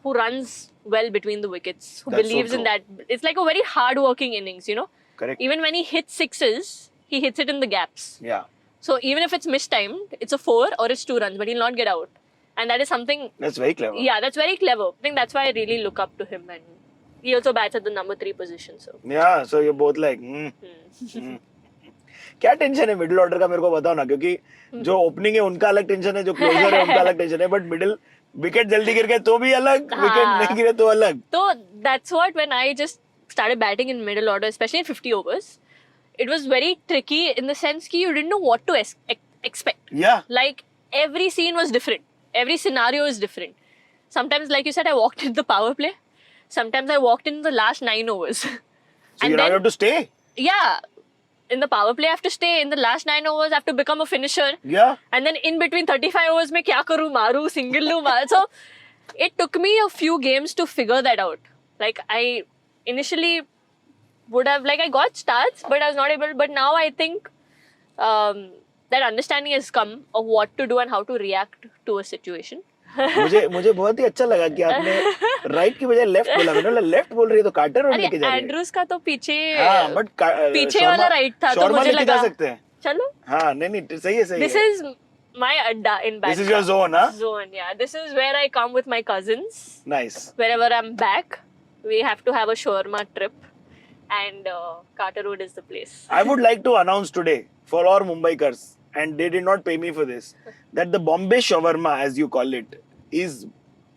[SPEAKER 1] who runs well between the wickets, who
[SPEAKER 2] That's so
[SPEAKER 1] believes in
[SPEAKER 2] true.
[SPEAKER 1] that. It's like a very hard-working innings,
[SPEAKER 2] Correct.
[SPEAKER 1] Even when he hits sixes, he hits it in the gaps.
[SPEAKER 2] Yeah.
[SPEAKER 1] So even if it's mistimed, it's a 4 or it's 2 runs, but he'll not get out. And that is something,
[SPEAKER 2] That's very clever.
[SPEAKER 1] yeah, that's very clever. I think that's why I really look up to him. And he also bats at the number 3 position. So
[SPEAKER 2] Yeah, so you're both like, क्या tension है middle order का मेरे को बताओ ना, क्योंकि जो opening है उनका अलग टेंशन है, जो क्लोजर है उनका अलग टेंशन है, बट मिडिल विकेट जल्दी गिर गए तो भी अलग, विकेट नहीं गिरे तो अलग.
[SPEAKER 1] So that's what, when I just started batting in middle order, especially in 50 overs, it was very tricky in the sense that you didn't know what to expect.
[SPEAKER 2] Yeah.
[SPEAKER 1] Like every scene was different. Every scenario is different. Sometimes, like you said, I walked in the power play. Sometimes I walked in the last 9 overs.
[SPEAKER 2] So
[SPEAKER 1] And
[SPEAKER 2] you now have to stay.
[SPEAKER 1] Yeah. In the power play, I have to stay. In the last 9 overs, I have to become a finisher.
[SPEAKER 2] Yeah.
[SPEAKER 1] And then in between 35 overs, mein kya karu, maru, single lu, maru. So it took me a few games to figure that out. Like I initially would have, like I got starts, but I was not able. But now I think that understanding has come of what to do and how to react to a situation.
[SPEAKER 2] मुझे बहुत ही अच्छा लगा कि आपने right की बजाय left बोला. मैंने बोला लेफ्ट बोल रही है तो कार्टर रोड
[SPEAKER 1] अरे
[SPEAKER 2] लेके जा रही है.
[SPEAKER 1] एंड्रूज का तो पीछे
[SPEAKER 2] हाँ बट
[SPEAKER 1] पीछे वाला राइट था तो मुझे
[SPEAKER 2] लेके जा
[SPEAKER 1] लगा
[SPEAKER 2] सकते हैं.
[SPEAKER 1] चलो.
[SPEAKER 2] हाँ नहीं सही है
[SPEAKER 1] This is my adda in Bandra.
[SPEAKER 2] This is your zone, huh?
[SPEAKER 1] Zone, yeah. This is where I come with my cousins.
[SPEAKER 2] Nice.
[SPEAKER 1] Wherever I'm back, we have to have a shawarma trip, and Carter Road is the place.
[SPEAKER 2] I would like to announce today for all Mumbaikars, and they did not pay me for this, that the Bombay shawarma, as you call it, is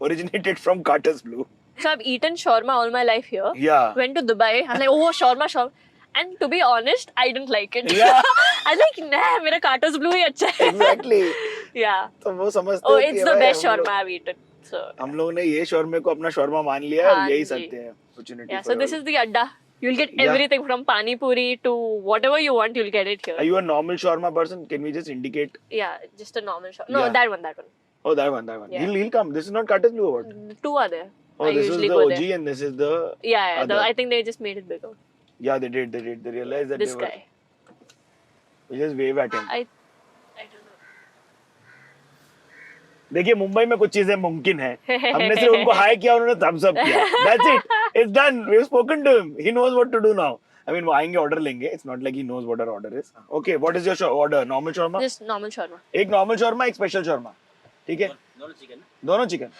[SPEAKER 2] originated from Carter's Blue.
[SPEAKER 1] So I've eaten shawarma all my life here.
[SPEAKER 2] Yeah.
[SPEAKER 1] Went to Dubai. I'm like, oh, shawarma. And to be honest, I didn't like it.
[SPEAKER 2] Yeah.
[SPEAKER 1] I'm like, nah, मेरा Carter's Blue ही अच्छा है.
[SPEAKER 2] Exactly.
[SPEAKER 1] Yeah.
[SPEAKER 2] तो वो समझते
[SPEAKER 1] Oh,
[SPEAKER 2] हैं
[SPEAKER 1] it's
[SPEAKER 2] कि
[SPEAKER 1] the
[SPEAKER 2] भाई
[SPEAKER 1] best
[SPEAKER 2] हम लोग-
[SPEAKER 1] shawarma I've eaten. So
[SPEAKER 2] हम लोगों ने ये शॉर्मे को अपना शॉर्मा मान लिया और
[SPEAKER 1] हाँ
[SPEAKER 2] यही
[SPEAKER 1] जी.
[SPEAKER 2] सकते हैं. Opportunity
[SPEAKER 1] yeah,
[SPEAKER 2] for
[SPEAKER 1] so this
[SPEAKER 2] all.
[SPEAKER 1] is the adda. You'll get
[SPEAKER 2] Yeah.
[SPEAKER 1] everything from pani puri to whatever you want. You'll get it here.
[SPEAKER 2] Are you a normal shawarma person? Can we just indicate?
[SPEAKER 1] Yeah, just a normal shawarma. No,
[SPEAKER 2] Yeah.
[SPEAKER 1] that one.
[SPEAKER 2] Oh, that one.
[SPEAKER 1] Yeah.
[SPEAKER 2] He'll come. This is not Carter's Blue or what?
[SPEAKER 1] Two are there.
[SPEAKER 2] Oh,
[SPEAKER 1] I
[SPEAKER 2] this is
[SPEAKER 1] usually
[SPEAKER 2] the
[SPEAKER 1] go
[SPEAKER 2] OG
[SPEAKER 1] there.
[SPEAKER 2] and this is the
[SPEAKER 1] Yeah,
[SPEAKER 2] other.
[SPEAKER 1] I think they just made it bigger.
[SPEAKER 2] Yeah, they did. They realized that
[SPEAKER 1] This
[SPEAKER 2] they were.
[SPEAKER 1] guy.
[SPEAKER 2] We just wave at him.
[SPEAKER 1] I don't know.
[SPEAKER 2] देखिए मुंबई में कुछ चीजें मुमकिन है. हमने सिर्फ उनको high किया, उन्होंने thumbs up किया. That's it. It's done. We've spoken to him. He knows what to do now. I mean, वो आएंगे ऑर्डर लेंगे. It's not like he knows what our order is. Okay, what is your order? Normal shawarma?
[SPEAKER 1] Just normal shawarma.
[SPEAKER 2] एक normal shawarma, एक special shawarma. ठीक है? दोनों chicken.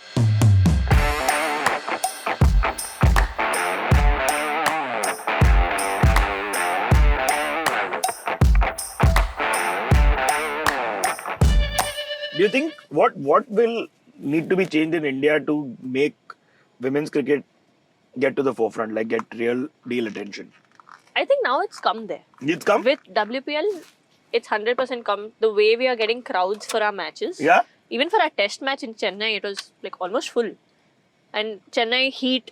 [SPEAKER 2] Do you think what will need to be changed in India to make women's cricket get to the forefront, like get real deal attention?
[SPEAKER 1] I think now it's come there.
[SPEAKER 2] It's come?
[SPEAKER 1] With WPL, it's 100% come. The way we are getting crowds for our matches.
[SPEAKER 2] Yeah?
[SPEAKER 1] Even for our test match in Chennai, it was like almost full. And Chennai Heat,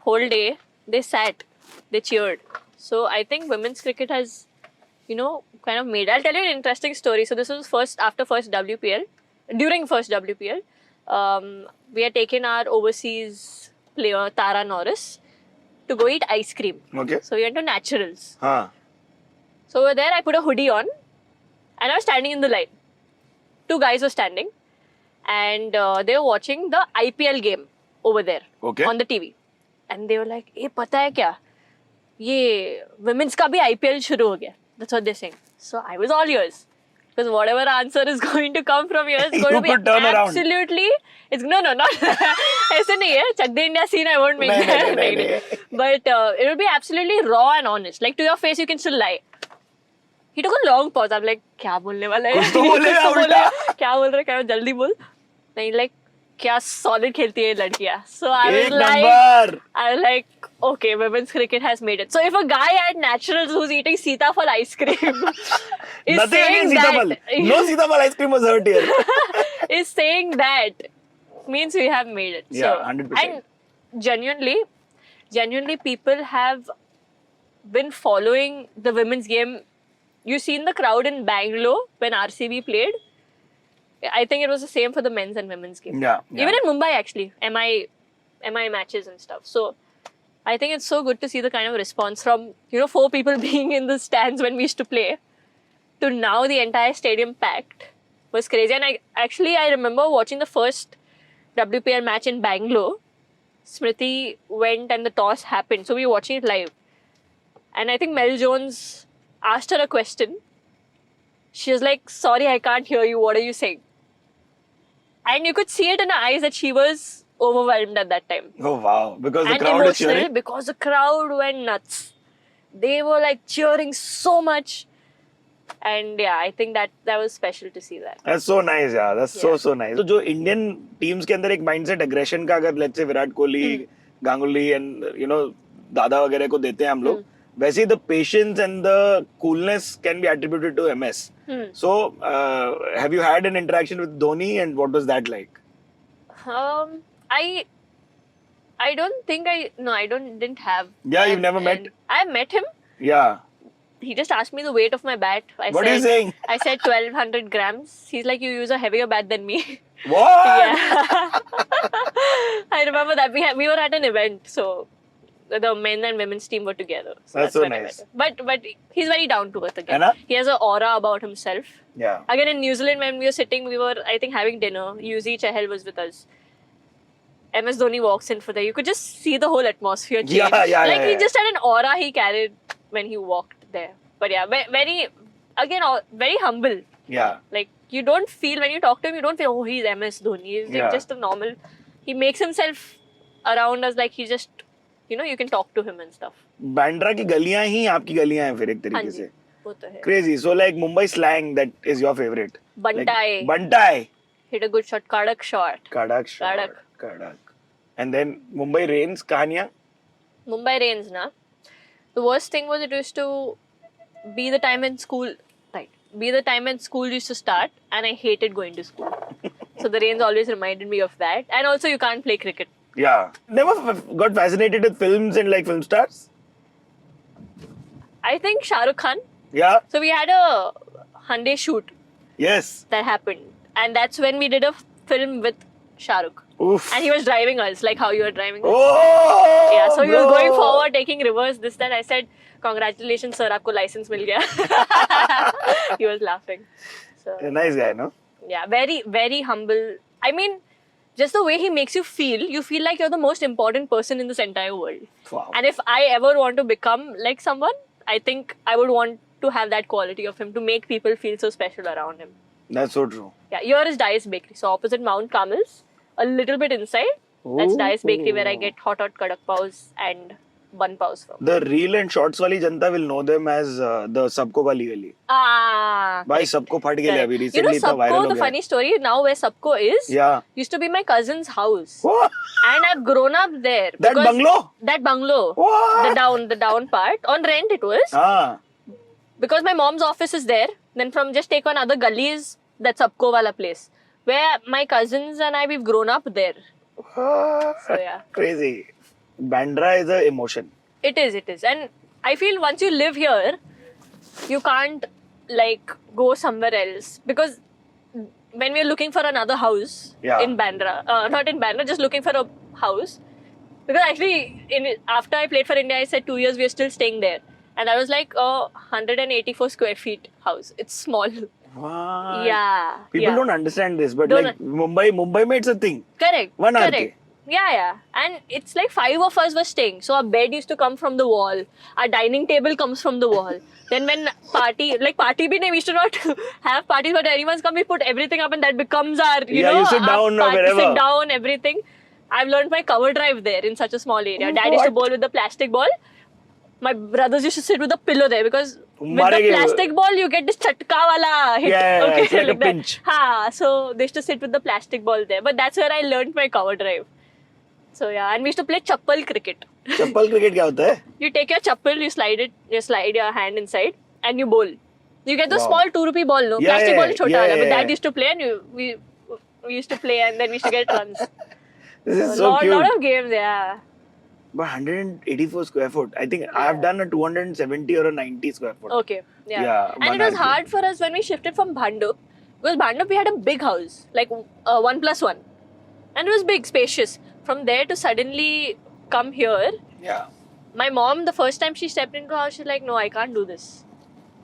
[SPEAKER 1] whole day, they sat, they cheered. So I think women's cricket has, kind of made. I'll tell you an interesting story. So this was after first WPL. During first WPL, we had taken our overseas player, Tara Norris, to go eat ice cream.
[SPEAKER 2] Okay.
[SPEAKER 1] So we went to Naturals.
[SPEAKER 2] Huh.
[SPEAKER 1] So over there, I put a hoodie on and I was standing in the line. Two guys were standing and they were watching the IPL game over there
[SPEAKER 2] Okay.
[SPEAKER 1] on the TV. And they were like, "Hey, pata hai kya? Ye women's ka bhi IPL shuru ho gaya." That's what they're saying. So I was all ears. Because whatever answer is going to come from here is going
[SPEAKER 2] You
[SPEAKER 1] to be
[SPEAKER 2] could turn around.
[SPEAKER 1] absolutely... It's not... ऐसे नहीं है. Chak de India scene, I won't make
[SPEAKER 2] नहीं,
[SPEAKER 1] that.
[SPEAKER 2] नहीं, नहीं.
[SPEAKER 1] But it will be absolutely raw and honest. Like to your face, you can still lie. He took a long pause. I'm like, क्या बोलने वाला है?
[SPEAKER 2] कुछ तो बोलेगा उल्टा.
[SPEAKER 1] क्या बोल रहा है? क्या जल्दी बोल. नहीं, like, क्या solid खेलती है लड़कियाँ. So I was
[SPEAKER 2] एक
[SPEAKER 1] like...
[SPEAKER 2] number.
[SPEAKER 1] I was like, okay, women's cricket has made it. So if a guy at Naturals who's eating Sitafal ice cream is
[SPEAKER 2] Nothing
[SPEAKER 1] saying
[SPEAKER 2] against
[SPEAKER 1] that,
[SPEAKER 2] Sitafal. No Sitafal ice cream was hurt here.
[SPEAKER 1] is saying that, means we have made it.
[SPEAKER 2] Yeah,
[SPEAKER 1] so,
[SPEAKER 2] 100%.
[SPEAKER 1] And genuinely, people have been following the women's game. You've seen the crowd in Bangalore when RCB played. I think it was the same for the men's and women's game.
[SPEAKER 2] Yeah.
[SPEAKER 1] Even in Mumbai, actually, MI matches and stuff. So I think it's so good to see the kind of response from 4 people being in the stands when we used to play to now the entire stadium packed was crazy. And I remember watching the first WPL match in Bangalore. Smriti went and the toss happened, so we were watching it live. And I think Mel Jones asked her a question. She was like, "Sorry, I can't hear you. What are you saying?" And you could see it in her eyes that she was overwhelmed at that time.
[SPEAKER 2] Oh wow! Because the
[SPEAKER 1] And
[SPEAKER 2] crowd is
[SPEAKER 1] emotional
[SPEAKER 2] cheering.
[SPEAKER 1] because the crowd went nuts. They were like cheering so much. And yeah, I think that was special to see that.
[SPEAKER 2] That's so nice, yeah. That's
[SPEAKER 1] Yeah.
[SPEAKER 2] so nice. तो जो Indian teams के अंदर एक mindset aggression का अगर let's say Virat Kohli, Ganguly and दादा वगैरह को देते हैं हम लोग, वैसे ही the patience and the coolness can be attributed to MS. So have you had an interaction with Dhoni and what was that like?
[SPEAKER 1] I don't think I didn't have.
[SPEAKER 2] Yeah, you've never met?
[SPEAKER 1] I met him
[SPEAKER 2] Yeah.
[SPEAKER 1] he just asked me the weight of my bat.
[SPEAKER 2] What are you saying?
[SPEAKER 1] I said 1200 grams. He's like, you use a heavier bat than me.
[SPEAKER 2] What?
[SPEAKER 1] Yeah. I remember that we were at an event, so the men and women's team were together. So
[SPEAKER 2] That's so
[SPEAKER 1] when I
[SPEAKER 2] nice.
[SPEAKER 1] went. But he's very down to earth again.
[SPEAKER 2] Hai na?
[SPEAKER 1] He has an aura about himself.
[SPEAKER 2] Yeah.
[SPEAKER 1] Again, in New Zealand, when we were sitting, we were, I think, having dinner. Yuzi Chahal was with us. MS Dhoni walks in for there. You could just see the whole atmosphere change.
[SPEAKER 2] Yeah,
[SPEAKER 1] Like, he
[SPEAKER 2] yeah.
[SPEAKER 1] just had an aura he carried when he walked there. But yeah, very, again, very humble.
[SPEAKER 2] Yeah.
[SPEAKER 1] Like, you don't feel, when you talk to him, you don't feel, oh, he's MS Dhoni. He's like
[SPEAKER 2] Yeah.
[SPEAKER 1] just a normal, he makes himself around us like he just, you know, you can talk to him and stuff.
[SPEAKER 2] Bandra की गलियां ही आपकी गलियां हैं फिर एक
[SPEAKER 1] हाँ
[SPEAKER 2] तरीके
[SPEAKER 1] जी,
[SPEAKER 2] से.
[SPEAKER 1] वो तो है.
[SPEAKER 2] Crazy. So like Mumbai slang that is your favorite.
[SPEAKER 1] Bantai.
[SPEAKER 2] Like, Bantai.
[SPEAKER 1] Hit a good shot, Kadak shot.
[SPEAKER 2] Kadak. shot. Kadak. And then Mumbai rains कहानियां.
[SPEAKER 1] Mumbai rains, na. The worst thing was it used to be the time when school, right? Be the time when school used to start, and I hated going to school. So the rains always reminded me of that. And also, you can't play cricket.
[SPEAKER 2] Yeah. Never got fascinated with films and like film stars.
[SPEAKER 1] I think Shah Rukh Khan.
[SPEAKER 2] Yeah.
[SPEAKER 1] So we had a Hyundai shoot
[SPEAKER 2] Yes.
[SPEAKER 1] that happened, and that's when we did a film with Shah Rukh.
[SPEAKER 2] Oof.
[SPEAKER 1] And he was driving us, like how you were driving us.
[SPEAKER 2] Oh.
[SPEAKER 1] Yeah, so he was
[SPEAKER 2] bro.
[SPEAKER 1] going forward, taking reverse, this, that. I said, congratulations, sir, aapko license mil gaya. He was laughing. So,
[SPEAKER 2] A nice guy, no?
[SPEAKER 1] yeah, very, very humble. I mean, just the way he makes you feel like you're the most important person in this entire world.
[SPEAKER 2] Wow.
[SPEAKER 1] And if I ever want to become like someone, I think I would want to have that quality of him to make people feel so special around him.
[SPEAKER 2] That's so true.
[SPEAKER 1] Yeah, here is Dice Bakery. So opposite Mount Carmel's, a little bit inside. That's Dice Bakery where I get hot kadak paos and bun paos from.
[SPEAKER 2] The real and shorts wali janta will know them as the Sabko wali gali.
[SPEAKER 1] Ah.
[SPEAKER 2] भाई सबको फट गया
[SPEAKER 1] correct.
[SPEAKER 2] अभी
[SPEAKER 1] You know,
[SPEAKER 2] recently इतना viral
[SPEAKER 1] Sabko,
[SPEAKER 2] हो
[SPEAKER 1] the
[SPEAKER 2] गया.
[SPEAKER 1] funny story, now where Sabko is,
[SPEAKER 2] Yeah.
[SPEAKER 1] used to be my cousin's house.
[SPEAKER 2] What?
[SPEAKER 1] And I've grown up there.
[SPEAKER 2] That
[SPEAKER 1] because-
[SPEAKER 2] bungalow?
[SPEAKER 1] That bungalow.
[SPEAKER 2] What?
[SPEAKER 1] The down part. On rent it was.
[SPEAKER 2] Ah.
[SPEAKER 1] Because my mom's office is there. Then from just take on other gullies, that Sabko wala place. Where my cousins and I, we've grown up there. So yeah.
[SPEAKER 2] Crazy. Bandra is a emotion.
[SPEAKER 1] It is. And I feel once you live here, you can't like go somewhere else. Because when we're looking for another house
[SPEAKER 2] Yeah.
[SPEAKER 1] in Bandra, not in Bandra, just looking for a house. Because actually, after I played for India, I said 2 years we are still staying there. And I was like a 184 square feet house. It's small.
[SPEAKER 2] What?
[SPEAKER 1] Yeah.
[SPEAKER 2] People
[SPEAKER 1] yeah.
[SPEAKER 2] don't understand this, but
[SPEAKER 1] Don't
[SPEAKER 2] like Mumbai mein it's a thing.
[SPEAKER 1] Correct.
[SPEAKER 2] One
[SPEAKER 1] correct.
[SPEAKER 2] RK.
[SPEAKER 1] Yeah. And it's like 5 of us were staying. So our bed used to come from the wall. Our dining table comes from the wall. Then when party bhi nahi, we used to not have parties, but anyone's come, we put everything up and that becomes our, you
[SPEAKER 2] Yeah,
[SPEAKER 1] know,
[SPEAKER 2] you sit
[SPEAKER 1] our
[SPEAKER 2] down or
[SPEAKER 1] party,
[SPEAKER 2] wherever.
[SPEAKER 1] sit down, everything. I've learned my cover drive there in such a small area. Dad used to bowl with the plastic ball. My brothers used to sit with the pillow there because with the
[SPEAKER 2] Marege.
[SPEAKER 1] plastic ball, you get this chatka wala hit.
[SPEAKER 2] Yeah,
[SPEAKER 1] okay,
[SPEAKER 2] it's like a
[SPEAKER 1] that.
[SPEAKER 2] pinch.
[SPEAKER 1] Ha, so they used to sit with the plastic ball there. But that's where I learned my cover drive. So yeah, and we used to play chappal cricket.
[SPEAKER 2] Chappal cricket क्या होता है?
[SPEAKER 1] You take your chappal, you slide your hand inside, and you bowl. You get the
[SPEAKER 2] Wow.
[SPEAKER 1] small 2 rupee ball, no?
[SPEAKER 2] Yeah,
[SPEAKER 1] Plastic ball is chota
[SPEAKER 2] yeah,
[SPEAKER 1] wala, but
[SPEAKER 2] yeah.
[SPEAKER 1] that used to play, and we used to play, and then we used to get runs.
[SPEAKER 2] This is so
[SPEAKER 1] lot
[SPEAKER 2] cute.
[SPEAKER 1] of games, yeah.
[SPEAKER 2] But 184 square foot. I think I've done a 270 or a 90 square foot.
[SPEAKER 1] Okay, yeah.
[SPEAKER 2] Yeah,
[SPEAKER 1] And
[SPEAKER 2] one
[SPEAKER 1] it was
[SPEAKER 2] RK.
[SPEAKER 1] hard for us when we shifted from Bhandup, because Bhandup we had a big house, like 1+1, and it was big, spacious. From there to suddenly come here,
[SPEAKER 2] Yeah.
[SPEAKER 1] my mom, the first time she stepped into the house, she's like, no, I can't do this.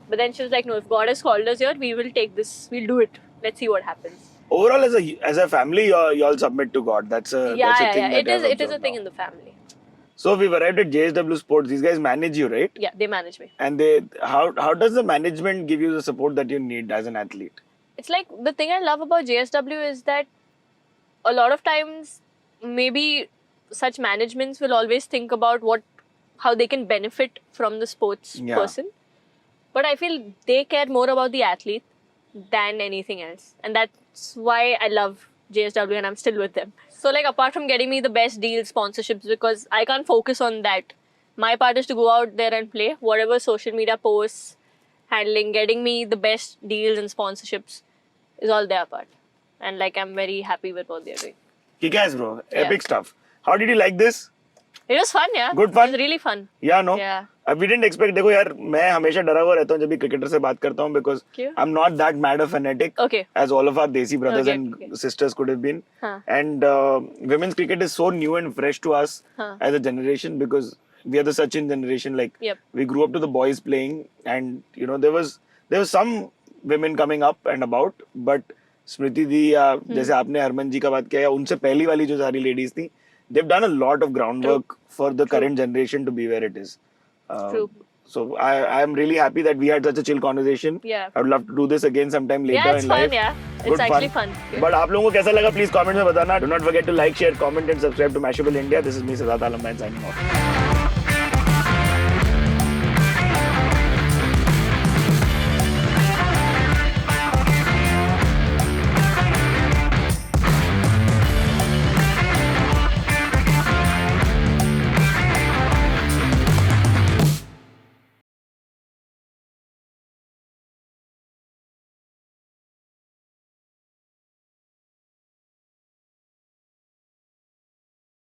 [SPEAKER 1] But then she was like, no, if God has called us here, we will take this. We'll do it. Let's see what happens.
[SPEAKER 2] Overall, as a family, you all submit to God. That's a
[SPEAKER 1] Yeah.
[SPEAKER 2] thing.
[SPEAKER 1] It
[SPEAKER 2] that
[SPEAKER 1] is.
[SPEAKER 2] I've
[SPEAKER 1] It is a
[SPEAKER 2] observed
[SPEAKER 1] thing
[SPEAKER 2] now.
[SPEAKER 1] in the family.
[SPEAKER 2] So we've arrived at JSW Sports. These guys manage you, right?
[SPEAKER 1] Yeah, they manage me.
[SPEAKER 2] And how does the management give you the support that you need as an athlete?
[SPEAKER 1] It's like the thing I love about JSW is that a lot of times maybe such managements will always think about how they can benefit from the sports
[SPEAKER 2] Yeah.
[SPEAKER 1] person. But I feel they care more about the athlete than anything else. And that's why I love JSW and I'm still with them. So like apart from getting me the best deals, sponsorships, because I can't focus on that. My part is to go out there and play. Whatever social media posts, handling, getting me the best deals and sponsorships is all their part. And like I'm very happy with what they're doing.
[SPEAKER 2] Kick-ass, bro.
[SPEAKER 1] Yeah.
[SPEAKER 2] Epic stuff. How did you like this?
[SPEAKER 1] It was fun, yeah.
[SPEAKER 2] Good fun?
[SPEAKER 1] It was really fun.
[SPEAKER 2] Yeah, no?
[SPEAKER 1] Yeah.
[SPEAKER 2] We didn't expect. देखो यार, मैं हमेशा डरा हुआ रहता हूँ जब भी क्रिकेटर से बात करता हूँ, बिकॉज
[SPEAKER 1] क्यों?
[SPEAKER 2] I am not that mad a fanatic
[SPEAKER 1] Okay.
[SPEAKER 2] as all of our desi brothers
[SPEAKER 1] Okay,
[SPEAKER 2] and
[SPEAKER 1] okay.
[SPEAKER 2] sisters could have been.
[SPEAKER 1] हाँ.
[SPEAKER 2] And women's cricket is so new and fresh to us
[SPEAKER 1] हाँ.
[SPEAKER 2] as a generation, because we are the Sachin generation. Like
[SPEAKER 1] Yep.
[SPEAKER 2] we grew up to the boys playing, and you know there was some women coming up and about, but स्मृति दी या जैसे आपने हरमन जी का बात किया, या उनसे पहली वाली जो सारी लेडीज थी, they've done a lot of groundwork for the current generation to be where it is.
[SPEAKER 1] True.
[SPEAKER 2] So I am really happy that we had such a chill conversation.
[SPEAKER 1] Yeah.
[SPEAKER 2] I would love to do this again sometime later
[SPEAKER 1] Yeah, it's
[SPEAKER 2] in life.
[SPEAKER 1] fun. Yeah,
[SPEAKER 2] Good
[SPEAKER 1] it's actually fun.
[SPEAKER 2] But आप लोगों को कैसा लगा, please comment में बताना. Do not forget to like, share, comment and subscribe to Mashable India. This is me, Siddharth Alam, signing off.